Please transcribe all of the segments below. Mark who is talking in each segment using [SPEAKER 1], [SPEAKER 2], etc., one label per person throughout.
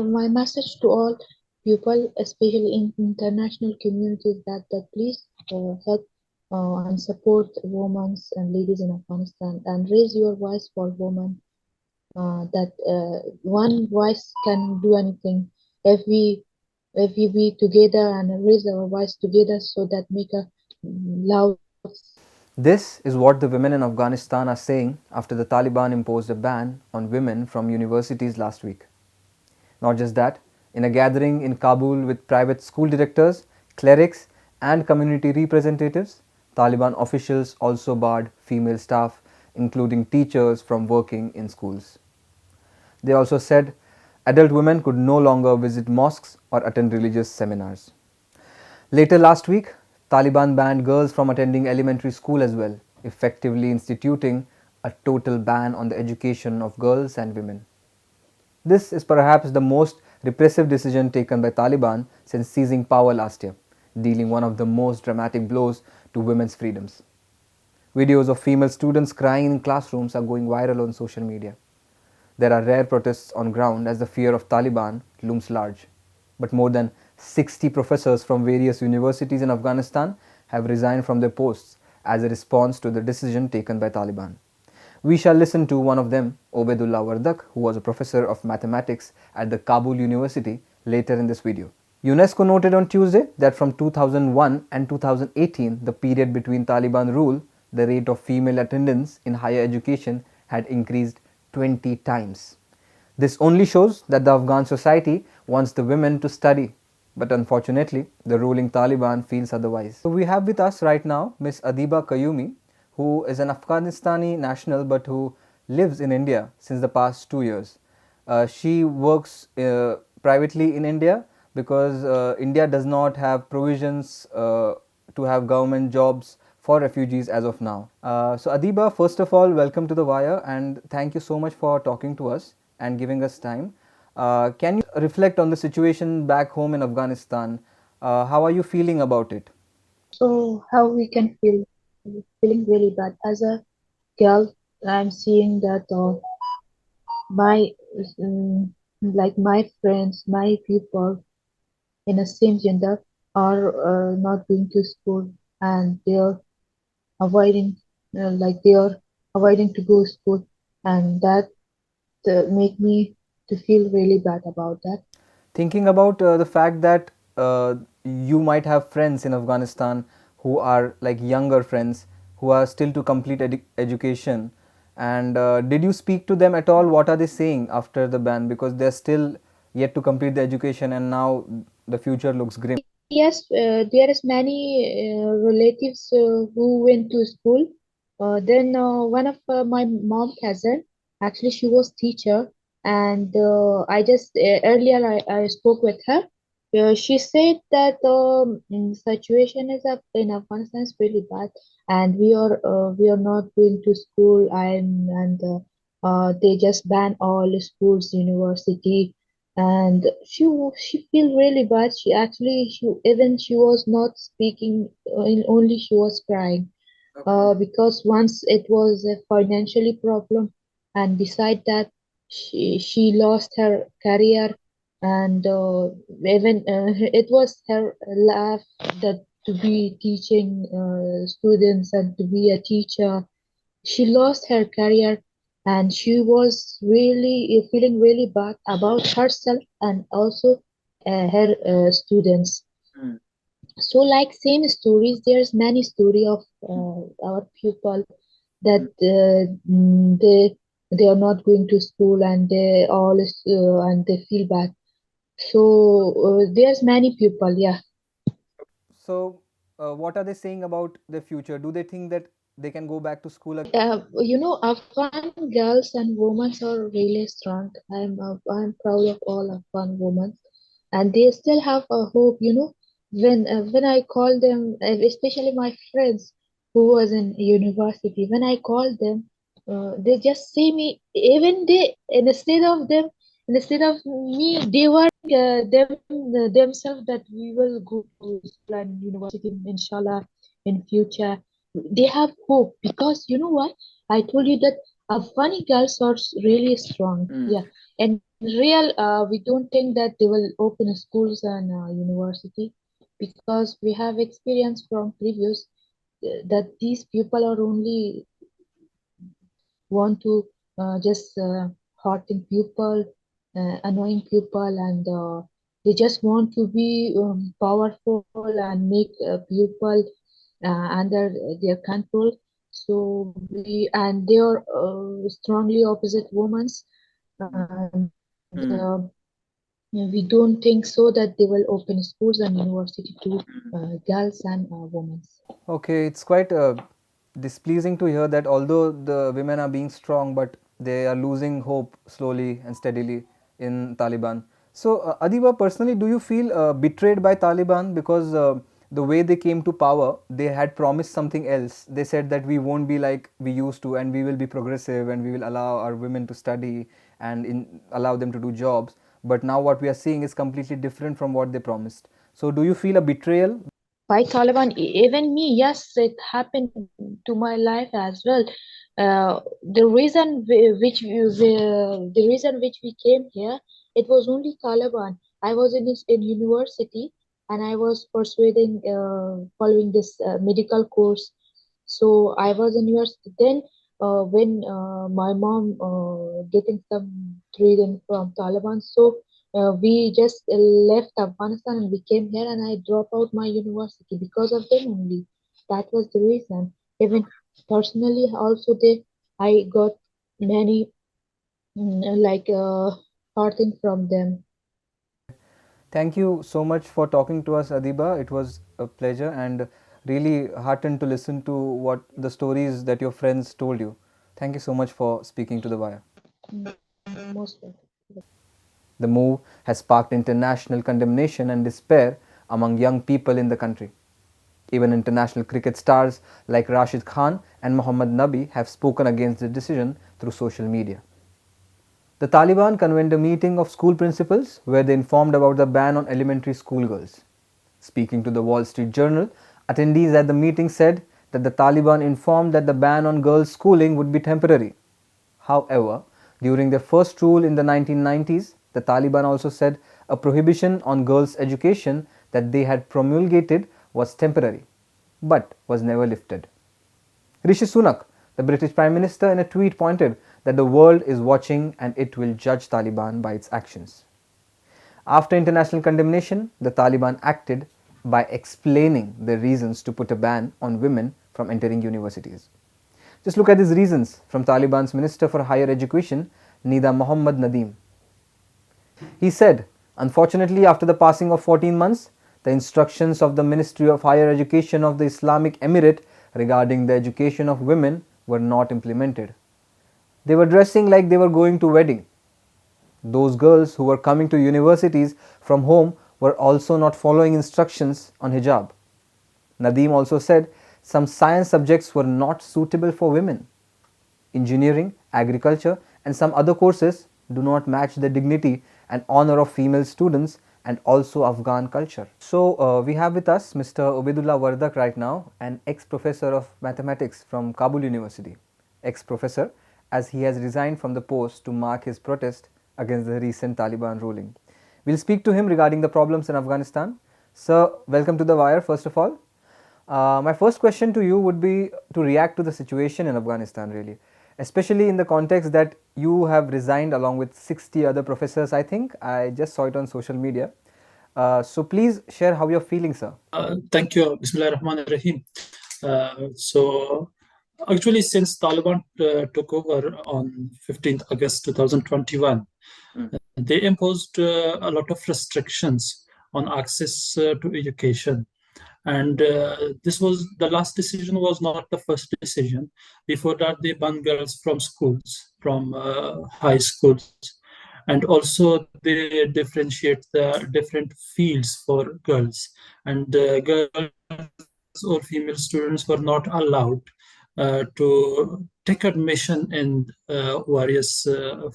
[SPEAKER 1] my message to all people, especially in international communities, that please help and support women and ladies in Afghanistan and raise your voice for women. That one voice can do anything if we be together and raise our voice together, so that make a loud.
[SPEAKER 2] This is what the women in Afghanistan are saying after the Taliban imposed a ban on women from universities last week. Not just that, in a gathering in Kabul with private school directors, clerics, and community representatives, Taliban officials also barred female staff, including teachers, from working in schools. They also said adult women could no longer visit mosques or attend religious seminars. Later last week, Taliban banned girls from attending elementary school as well, effectively instituting a total ban on the education of girls and women. This is perhaps the most repressive decision taken by Taliban since seizing power last year, dealing one of the most dramatic blows to women's freedoms. Videos of female students crying in classrooms are going viral on social media. There are rare protests on ground as the fear of Taliban looms large. But more than 60 professors from various universities in Afghanistan have resigned from their posts as a response to the decision taken by Taliban. We shall listen to one of them, Obaidullah Wardak, who was a professor of mathematics at the Kabul University, later in this video. UNESCO noted on Tuesday that from 2001 and 2018, the period between Taliban rule, the rate of female attendance in higher education had increased 20 times. This only shows that the Afghan society wants the women to study, but unfortunately, the ruling Taliban feels otherwise. So we have with us right now Miss Adiba Qayyumi, who is an Afghanistani national but who lives in India since the past 2 years. She works privately in India because India does not have provisions to have government jobs for refugees as of now. So Adiba, first of all, welcome to the Wire and thank you so much for talking to us and giving us time. Can you reflect on the situation back home in Afghanistan? How are you feeling about it?
[SPEAKER 1] So how we can feel feeling really bad as a girl. I'm seeing that my um, like my friends, my people in the same gender are not going to school, and they're avoiding they are avoiding to go to school, and that make me to feel really bad about that.
[SPEAKER 2] Thinking about the fact that you might have friends in Afghanistan who are like younger friends who are still to complete education, and did you speak to them at all? What are they saying after the ban, because they're still yet to complete the education and now the future looks grim?
[SPEAKER 1] Yes, there is many relatives who went to school. Then one of my mom cousin, actually she was teacher, and I just earlier I spoke with her. She said that situation is up in Afghanistan is really bad, and we are not going to school, and they just ban all the schools, university, and she feel really bad. She actually she was not speaking, only she was crying. Because once it was a financially problem, and beside that she lost her career, and even it was her life that to be teaching students and to be a teacher. She lost her career, and she was really feeling really bad about herself and also her students. So like same stories, there's many story of our people that they are not going to school, and they all and they feel bad. So there's many people, yeah.
[SPEAKER 2] So, what are they saying about the future? Do they think that they can go back to school again?
[SPEAKER 1] Afghan girls and women are really strong. I'm proud of all Afghan women, and they still have a hope. When I call them, especially my friends who was in university, when I call them, they just say me. Even they, instead of me, they were themselves that we will go to school and university, inshallah, in future. They have hope, because you know what? I told you that Afghani girls are really strong. Yeah, and In real, we don't think that they will open schools and university because we have experience from previous that these people are only want to just hurting people, annoying people, and they just want to be powerful and make people under their control. So we and they are strongly opposite women, and
[SPEAKER 2] Mm.
[SPEAKER 1] we don't think so that they will open schools and university to girls and women.
[SPEAKER 2] Okay, it's quite displeasing to hear that although the women are being strong, but they are losing hope slowly and steadily in Taliban. So, Adiba, personally, do you feel betrayed by Taliban because the way they came to power, they had promised something else. They said that we won't be like we used to, and we will be progressive, and we will allow our women to study and allow them to do jobs. But now what we are seeing is completely different from what they promised. So, do you feel a betrayal?
[SPEAKER 1] By Taliban, even me, yes, it happened to my life as well. The reason the reason which we came here, it was only Taliban. I was in university and I was persuading following this medical course. So I was in university then when my mom getting some treatment from Taliban. So we just left Afghanistan and we came here and I dropped out my university because of them only. That was the reason. Even personally, also they I got many like hurting from them.
[SPEAKER 2] Thank you so much for talking to us, Adiba. It was a pleasure and really heartened to listen to what the stories that your friends told you. Thank you so much for speaking to The Wire.
[SPEAKER 1] Most welcome.
[SPEAKER 2] The move has sparked international condemnation and despair among young people in the country. Even international cricket stars like Rashid Khan and Mohammad Nabi have spoken against the decision through social media. The Taliban convened a meeting of school principals where they informed about the ban on elementary school girls. Speaking to the Wall Street Journal, attendees at the meeting said that the Taliban informed that the ban on girls' schooling would be temporary. However, during their first rule in the 1990s, the Taliban also said a prohibition on girls' education that they had promulgated was temporary, but was never lifted. Rishi Sunak, the British Prime Minister, in a tweet pointed that the world is watching and it will judge Taliban by its actions. After international condemnation, the Taliban acted by explaining the reasons to put a ban on women from entering universities. Just look at these reasons from Taliban's Minister for Higher Education, Nida Mohammad Nadeem. He said, unfortunately, after the passing of 14 months, the instructions of the Ministry of Higher Education of the Islamic Emirate regarding the education of women were not implemented. They were dressing like they were going to wedding. Those girls who were coming to universities from home were also not following instructions on hijab. Nadeem also said some science subjects were not suitable for women. Engineering, agriculture, and some other courses do not match the dignity and honor of female students and also Afghan culture. So, we have with us Mr. Obaidullah Wardak right now, an ex-professor of mathematics from Kabul University. Ex-professor, as he has resigned from the post to mark his protest against the recent Taliban ruling. We'll speak to him regarding the problems in Afghanistan. Sir, welcome to The Wire, first of all. My first question to you would be to react to the situation in Afghanistan, really, especially in the context that you have resigned along with 60 other professors, I think. I just saw it on social media. So please share how you're feeling, sir.
[SPEAKER 3] Thank you. Bismillah ar-Rahman ar-Rahim. So, actually, since Taliban took over on 15th August 2021, they imposed a lot of restrictions on access to education. And this was the last decision, was not the first decision. Before that, they banned girls from schools, from high schools. And also they differentiate the different fields for girls. And girls or female students were not allowed to take admission in various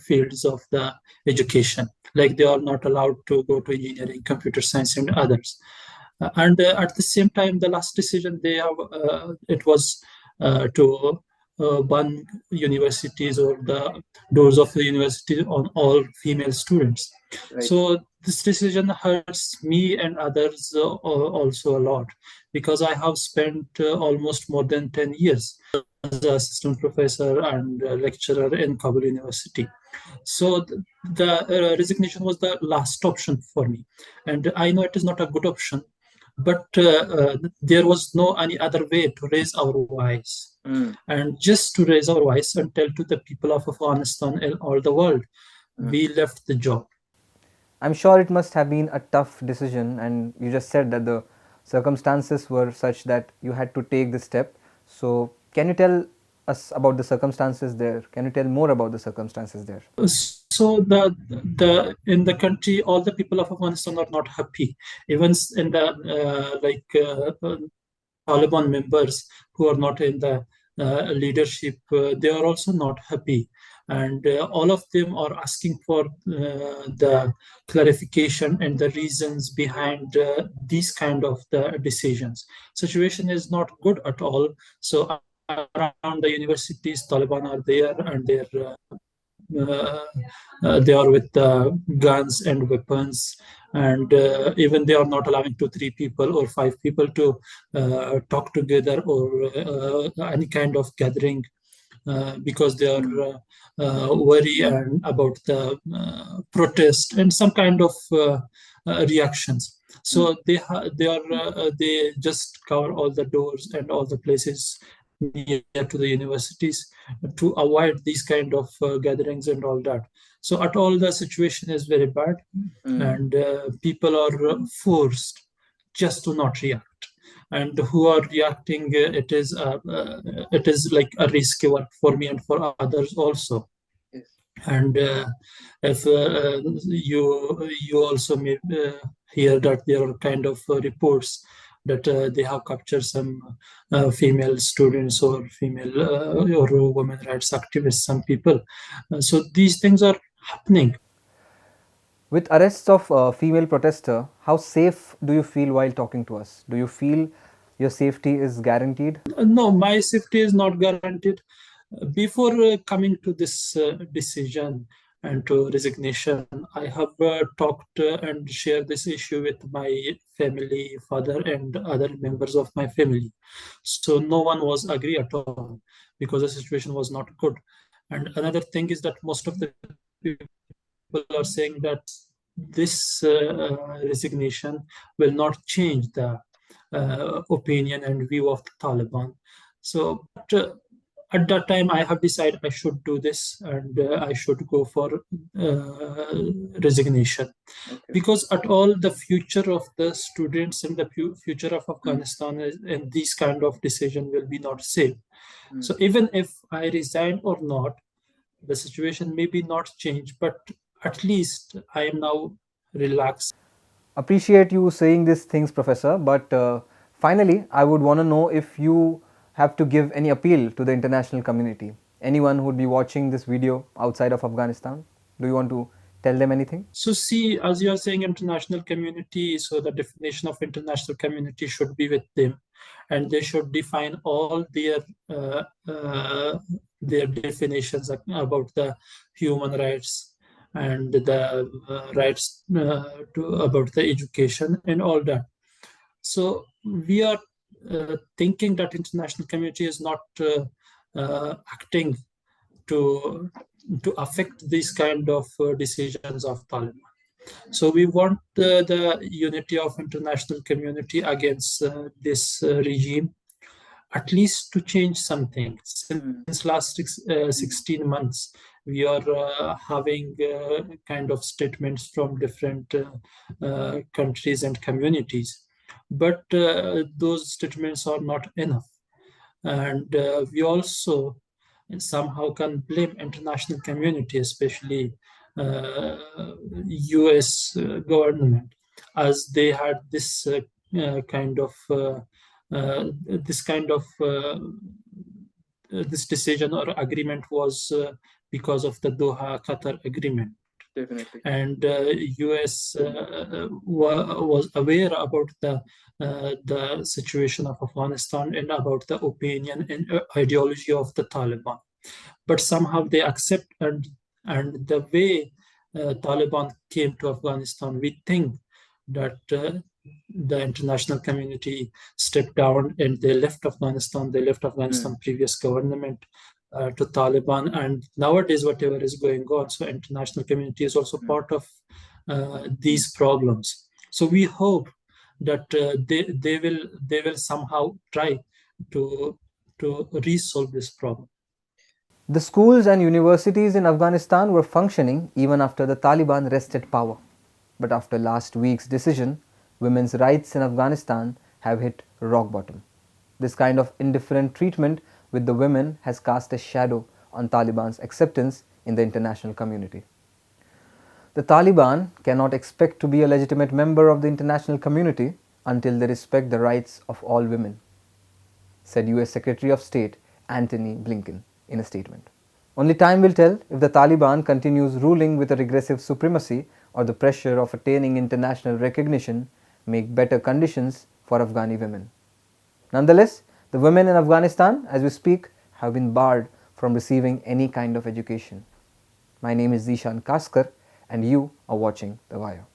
[SPEAKER 3] fields of the education. Like they are not allowed to go to engineering, computer science, and others. And at the same time, the last decision they have it was to ban universities or the doors of the university on all female students.
[SPEAKER 2] Right.
[SPEAKER 3] So this decision hurts me and others also a lot, because I have spent almost more than 10 years as an assistant professor and lecturer in Kabul University. So the resignation was the last option for me, and I know it is not a good option, but there was no any other way to raise our voice. And just to raise our voice and tell to the people of Afghanistan and all the world, we left the job.
[SPEAKER 2] I'm sure it must have been a tough decision, and you just said that the circumstances were such that you had to take this step. So, can you tell us about the circumstances there? Can you tell more about the circumstances there?
[SPEAKER 3] So the in the country, all the people of Afghanistan are not happy. Even in the Taliban members who are not in the leadership, they are also not happy. And all of them are asking for the clarification and the reasons behind these kind of the decisions. Situation is not good at all. So around the universities, Taliban are there, and uh, they are with guns and weapons, and even they are not allowing 2 3 people or 5 people to talk together or any kind of gathering, because they are worried about the protest and some kind of reactions. So they just cover all the doors and all the places near to the universities to avoid these kind of gatherings and all that. So at all, the situation is very bad, and people are forced just to not react. And who are reacting, it is like a risky work for me and for others also. And if you also may hear that there are kind of reports that they have captured some female students or female or women rights activists, some people. So these things are happening.
[SPEAKER 2] With arrests of female protester, how safe do you feel while talking to us? Do you feel your safety is guaranteed?
[SPEAKER 3] No, my safety is not guaranteed. Before coming to this decision and to resignation, I have talked and shared this issue with my family, father, and other members of my family. So no one was agree at all, because the situation was not good. And another thing is that most of the people are saying that this resignation will not change the opinion and view of the Taliban. So, at that time, I have decided I should do this, and I should go for resignation. Because at all, the future of the students and the future of Afghanistan and these kind of decision will be not safe. So even if I resign or not, the situation may be not change, but at least I am now relaxed.
[SPEAKER 2] Appreciate you saying these things, Professor, but finally, I would want to know if you have to give any appeal to the international community. Anyone who would be watching this video outside of Afghanistan, do you want to tell them anything?
[SPEAKER 3] So see, as you are saying, international community, so the definition of international community should be with them, and they should define all their definitions about the human rights and the rights about the education and all that. So we are thinking that international community is not acting to affect these kind of decisions of Taliban. So we want the unity of international community against this regime, at least to change something. Since last 16 months, we are having kind of statements from different countries and communities, but those statements are not enough. And we also somehow can blame international community, especially US government, as they had this kind of this kind of this decision or agreement was because of the Doha Qatar agreement.
[SPEAKER 2] Definitely.
[SPEAKER 3] And US was aware about the situation of Afghanistan and about the opinion and ideology of the Taliban, but somehow they accept, and the way Taliban came to Afghanistan, we think that the international community stepped down and they left Afghanistan. They left Afghanistan previous government to Taliban, and nowadays whatever is going on, so international community is also part of these problems. So we hope that they will somehow try to resolve this problem.
[SPEAKER 2] The schools and universities in Afghanistan were functioning even after the Taliban wrested power. But after last week's decision, women's rights in Afghanistan have hit rock bottom. This kind of indifferent treatment with the women has cast a shadow on Taliban's acceptance in the international community. The Taliban cannot expect to be a legitimate member of the international community until they respect the rights of all women, said US Secretary of State Antony Blinken in a statement. Only time will tell if the Taliban continues ruling with a regressive supremacy or the pressure of attaining international recognition make better conditions for Afghani women. Nonetheless, the women in Afghanistan, as we speak, have been barred from receiving any kind of education. My name is Zishan Kaskar, and you are watching The Wire.